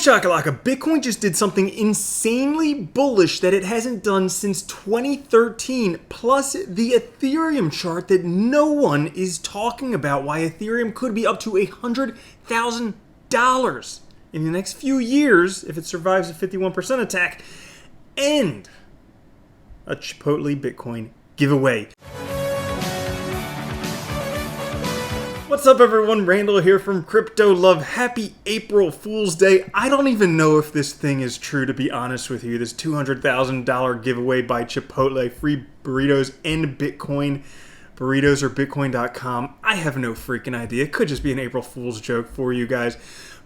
shakalaka, Bitcoin just did something insanely bullish that it hasn't done since 2013, plus the Ethereum chart that no one is talking about, why Ethereum could be up to $100,000 in the next few years if it survives a 51% attack, and a Chipotle Bitcoin giveaway. What's up everyone, Randall here from Crypto Love. Happy April Fool's Day. I don't even know if this thing is true, to be honest with you. This $200,000 giveaway by Chipotle, free burritos and Bitcoin, burritos or bitcoin.com. I have no freaking idea. It could just be an April Fool's joke for you guys.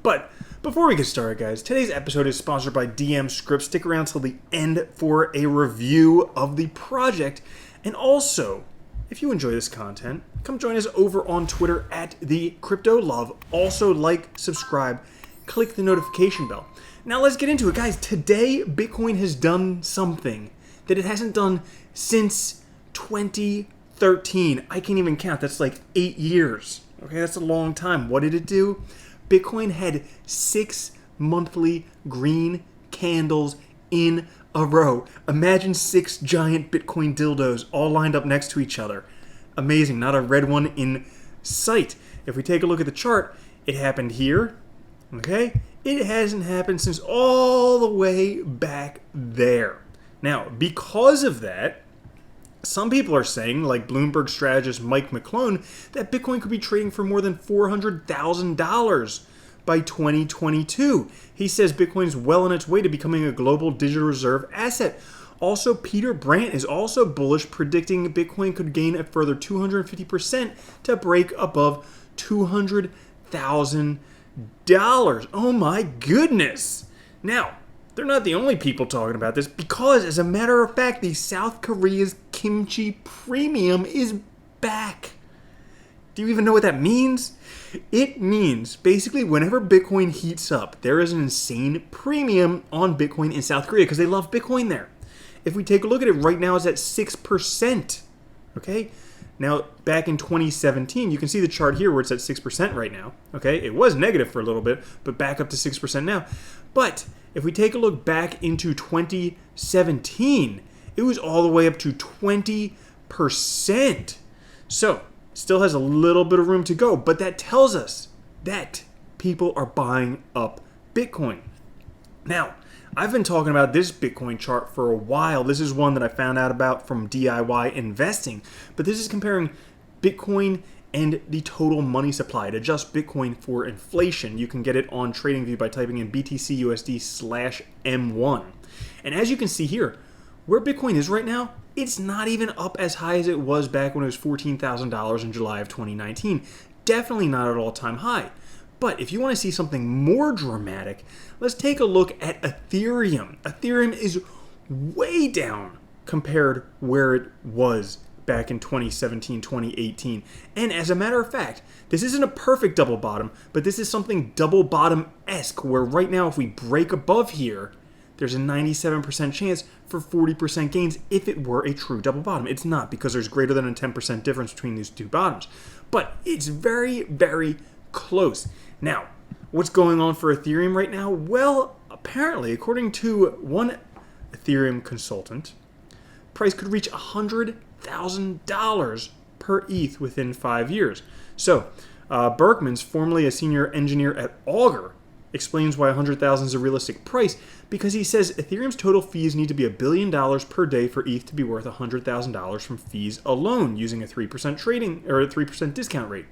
But before we get started, guys, today's episode is sponsored by DM Scripts. Stick around till the end for a review of the project. And also, if you enjoy this content, come join us over on Twitter at the Crypto Love. Also, like, subscribe, click the notification bell. Now let's get into it, guys. Today, Bitcoin has done something that it hasn't done since 2013. I can't even count. That's like 8 years. Okay, that's a long time. What did it do? Bitcoin had 6 monthly green candles in a row. Imagine 6 giant Bitcoin dildos all lined up next to each other. Amazing, not a red one in sight. If we take a look at the chart, it happened here, okay? It hasn't happened since all the way back there. Now, because of that, some people are saying, like Bloomberg strategist Mike McClone, that Bitcoin could be trading for more than $400,000 by 2022. He says Bitcoin's well on its way to becoming a global digital reserve asset. Also, Peter Brandt is also bullish, predicting Bitcoin could gain a further 250% to break above $200,000. Oh my goodness. Now, they're not the only people talking about this, because as a matter of fact, the South Korea's Kimchi premium is back. Do you even know what that means? It means basically whenever Bitcoin heats up, there is an insane premium on Bitcoin in South Korea because they love Bitcoin there. If we take a look at it right now, it's at 6%. Okay? Now, back in 2017, you can see the chart here where it's at 6% right now. Okay? It was negative for a little bit, but back up to 6% now. But if we take a look back into 2017, it was all the way up to 20%. So, still has a little bit of room to go, but that tells us that people are buying up Bitcoin. Now, I've been talking about this Bitcoin chart for a while. This is one that I found out about from DIY investing, but this is comparing Bitcoin and the total money supply. It adjusts Bitcoin for inflation. You can get it on TradingView by typing in BTCUSD/M1. And as you can see here, where Bitcoin is right now, it's not even up as high as it was back when it was $14,000 in July of 2019. Definitely not at all-time high. But if you want to see something more dramatic, let's take a look at Ethereum. Ethereum is way down compared where it was back in 2017, 2018. And as a matter of fact, this isn't a perfect double bottom, but this is something double bottom-esque, where right now if we break above here, there's a 97% chance for 40% gains if it were a true double bottom. It's not, because there's greater than a 10% difference between these two bottoms. But it's very, very close. Now, what's going on for Ethereum right now? Well, apparently, according to one Ethereum consultant, price could reach $100,000 per ETH within 5 years. So, Berkman's, formerly a senior engineer at Augur, explains why 100,000 is a realistic price, because he says Ethereum's total fees need to be $1 billion per day for ETH to be worth $100,000 from fees alone, using a 3% trading or a 3% discount rate.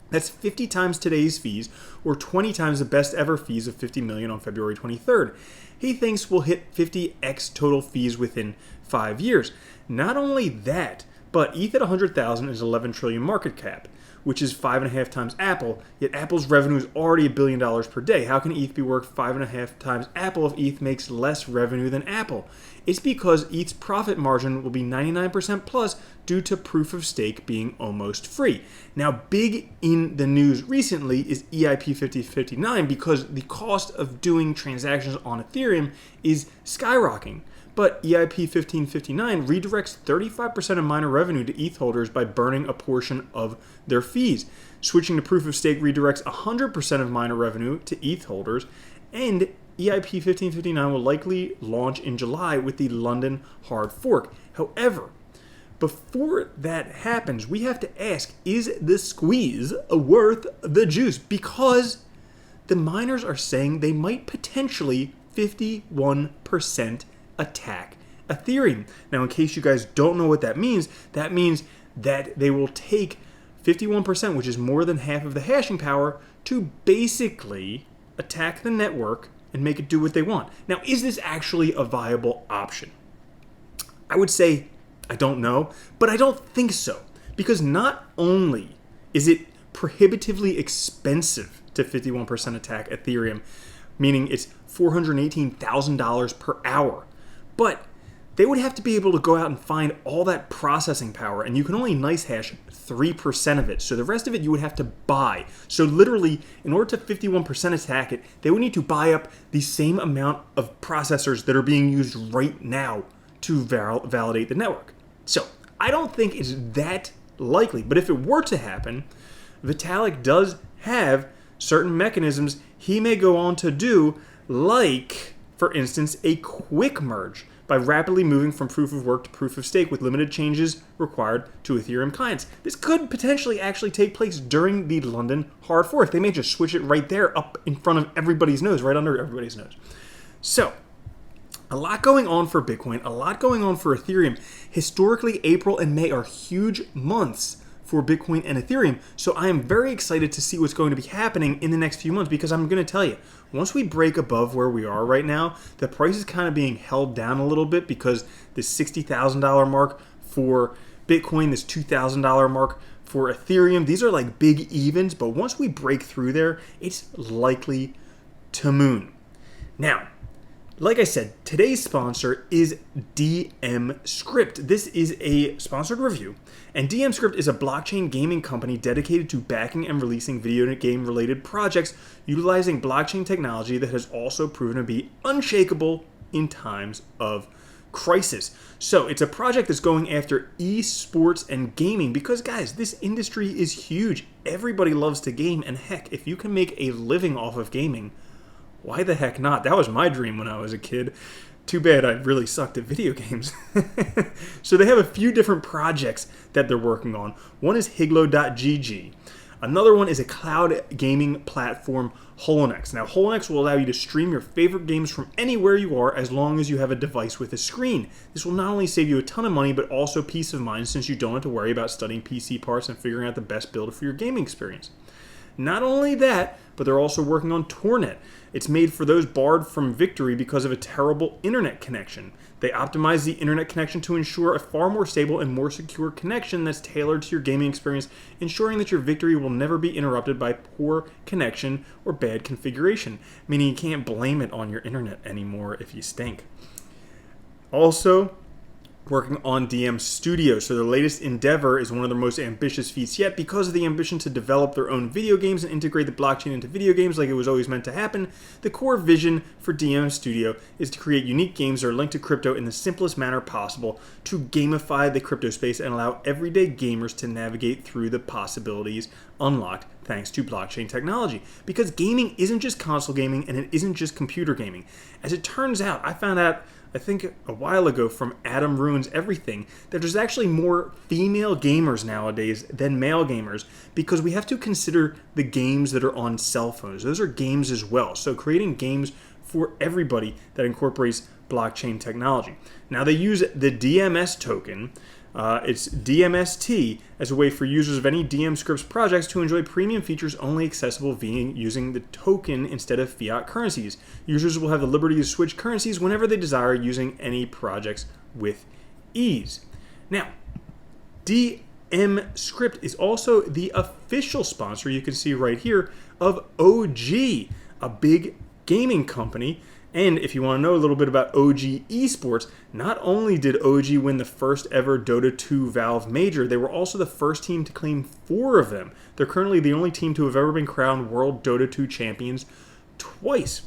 That's 50 times today's fees, or 20 times the best ever fees of $50 million on February 23rd. He thinks we'll hit 50x total fees within 5 years. Not only that, but ETH at 100,000 is 11 trillion market cap, which is 5.5 times Apple, yet Apple's revenue is already $1 billion per day. How can ETH be worth 5.5 times Apple if ETH makes less revenue than Apple? It's because ETH's profit margin will be 99% plus due to proof of stake being almost free. Now, big in the news recently is EIP 5059, because the cost of doing transactions on Ethereum is skyrocketing. But EIP 1559 redirects 35% of miner revenue to ETH holders by burning a portion of their fees. Switching to proof of stake redirects 100% of miner revenue to ETH holders, And EIP 1559 will likely launch in July with the London hard fork. However, before that happens, we have to ask, is the squeeze worth the juice? Because the miners are saying they might potentially 51% attack Ethereum. Now, in case you guys don't know what that means that they will take 51%, which is more than half of the hashing power, to basically attack the network and make it do what they want. Now, is this actually a viable option? I would say I don't know, but I don't think so. Because not only is it prohibitively expensive to 51% attack Ethereum, meaning it's $418,000 per hour, but they would have to be able to go out and find all that processing power, and you can only nice hash 3% of it. So the rest of it you would have to buy. So literally, in order to 51% attack it, they would need to buy up the same amount of processors that are being used right now to validate the network. So I don't think it's that likely, but if it were to happen, Vitalik does have certain mechanisms he may go on to do, like, for instance, a quick merge by rapidly moving from proof of work to proof of stake with limited changes required to Ethereum clients. This could potentially actually take place during the London hard fork. They may just switch it right there up in front of everybody's nose, right under everybody's nose. So, a lot going on for Bitcoin, a lot going on for Ethereum. Historically, April and May are huge months for Bitcoin and Ethereum. So I am very excited to see what's going to be happening in the next few months, because I'm going to tell you, once we break above where we are right now, the price is kind of being held down a little bit because this $60,000 mark for Bitcoin, this $2,000 mark for Ethereum, these are like big evens, but once we break through there, it's likely to moon. Now, like I said, today's sponsor is DM Script. This is a sponsored review, and DM Script is a blockchain gaming company dedicated to backing and releasing video game related projects utilizing blockchain technology that has also proven to be unshakable in times of crisis. So it's a project that's going after esports and gaming because, guys, this industry is huge. Everybody loves to game, and heck, if you can make a living off of gaming, why the heck not? That was my dream when I was a kid. Too bad I really sucked at video games. So they have a few different projects that they're working on. One is Higlo.gg. Another one is a cloud gaming platform, Holonex. Now, Holonex will allow you to stream your favorite games from anywhere you are as long as you have a device with a screen. This will not only save you a ton of money, but also peace of mind, since you don't have to worry about studying PC parts and figuring out the best build for your gaming experience. Not only that, but they're also working on Tornet. It's made for those barred from victory because of a terrible internet connection. They optimize the internet connection to ensure a far more stable and more secure connection that's tailored to your gaming experience, ensuring that your victory will never be interrupted by poor connection or bad configuration, meaning you can't blame it on your internet anymore if you stink. Also, working on DM Studio. So their latest endeavor is one of their most ambitious feats yet because of the ambition to develop their own video games and integrate the blockchain into video games like it was always meant to happen. The core vision for DM Studio is to create unique games that are linked to crypto in the simplest manner possible to gamify the crypto space and allow everyday gamers to navigate through the possibilities unlocked thanks to blockchain technology. Because gaming isn't just console gaming and it isn't just computer gaming. As it turns out, I found out I think a while ago from Adam Ruins Everything that there's actually more female gamers nowadays than male gamers, because we have to consider the games that are on cell phones. Those are games as well. So creating games for everybody that incorporates blockchain technology. Now they use the DMS token, it's DMST, as a way for users of any DM Scripts projects to enjoy premium features only accessible via using the token instead of fiat currencies. Users will have the liberty to switch currencies whenever they desire using any projects with ease. Now, DM Script is also the official sponsor, you can see right here, of OG, a big gaming company. And if you want to know a little bit about OG Esports, not only did OG win the first ever Dota 2 Valve Major, they were also the first team to claim 4 of them. They're currently the only team to have ever been crowned World Dota 2 champions twice.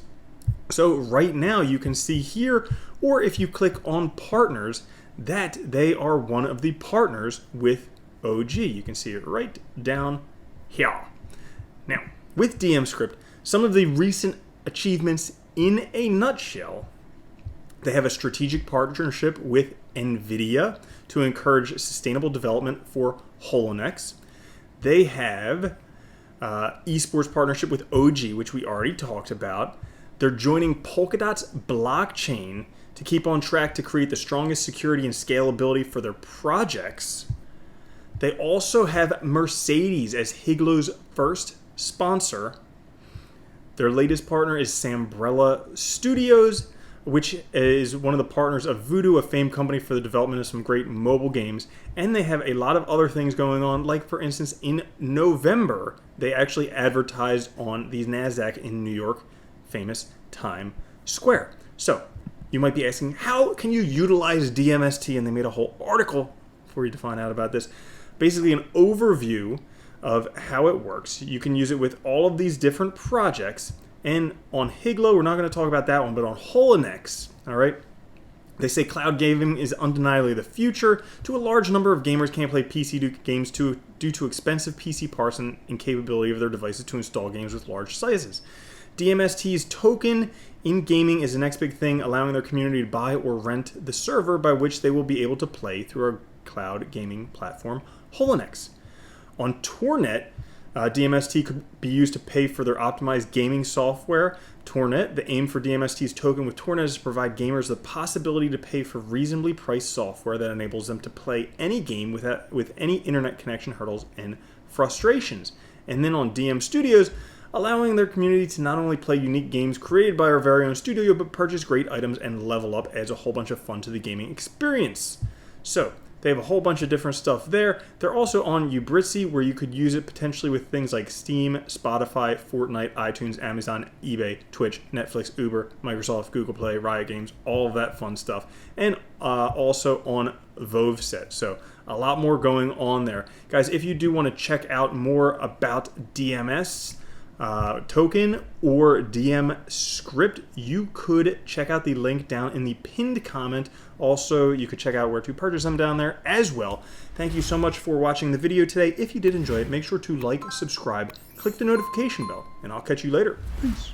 So right now you can see here, or if you click on partners, that they are one of the partners with OG. You can see it right down here. Now, with DM Script, some of the recent achievements in a nutshell, they have a strategic partnership with NVIDIA to encourage sustainable development for Holonex. They have esports partnership with OG, which we already talked about. They're joining Polkadot's blockchain to keep on track to create the strongest security and scalability for their projects. They also have Mercedes as Higlo's first sponsor. Their latest partner is Sambrella Studios, which is one of the partners of Voodoo, a famed company for the development of some great mobile games. And they have a lot of other things going on, like, for instance, in November, they actually advertised on the NASDAQ in New York, famous Times Square. So, you might be asking, how can you utilize DMST? And they made a whole article for you to find out about this. Basically, an overview of how it works. You can use it with all of these different projects. And on Higlo, we're not going to talk about that one, but on Holonex, all right, they say cloud gaming is undeniably the future. To a large number of gamers can't play PC games due to expensive PC parts and incapability of their devices to install games with large sizes. DMST's token in gaming is the next big thing, allowing their community to buy or rent the server by which they will be able to play through our cloud gaming platform, Holonex. On Tornet, DMST could be used to pay for their optimized gaming software. Tornet, the aim for DMST's token with Tornet is to provide gamers the possibility to pay for reasonably priced software that enables them to play any game with any internet connection hurdles and frustrations. And then on DM Studios, allowing their community to not only play unique games created by our very own studio, but purchase great items and level up adds a whole bunch of fun to the gaming experience. So, they have a whole bunch of different stuff there. They're also on Ubritzy, where you could use it potentially with things like Steam, Spotify, Fortnite, iTunes, Amazon, eBay, Twitch, Netflix, Uber, Microsoft, Google Play, Riot Games, all of that fun stuff. And also on Vovset. So a lot more going on there. Guys, if you do want to check out more about DMS, token or DM script, you could check out the link down in the pinned comment. Also, you could check out where to purchase them down there as well. Thank you so much for watching the video today. If you did enjoy it, make sure to like, subscribe, click the notification bell, and I'll catch you later. Peace.